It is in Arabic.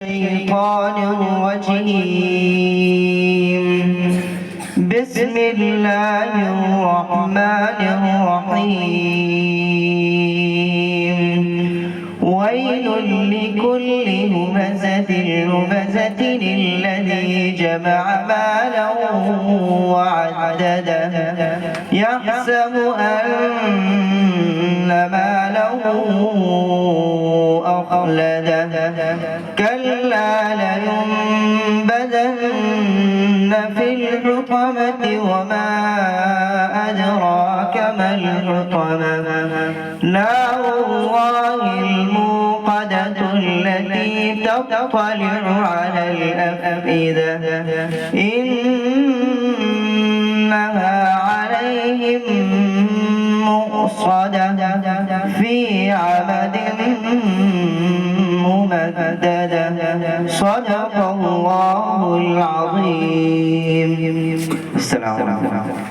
الشيطان الرجيم. بسم الله الرحمن الرحيم. ويل لكل همزة لمزة الذي جمع مالا وعدده يحسب أن ماله أخلده كلا لينبذن في الحطمة وما أدراك ما الحطمة نار الله الموقدة التي تطلع على الأفئدة إنها عليهم مؤصدة في عمد ممددة. صدق الله العظيم. السلام عليكم.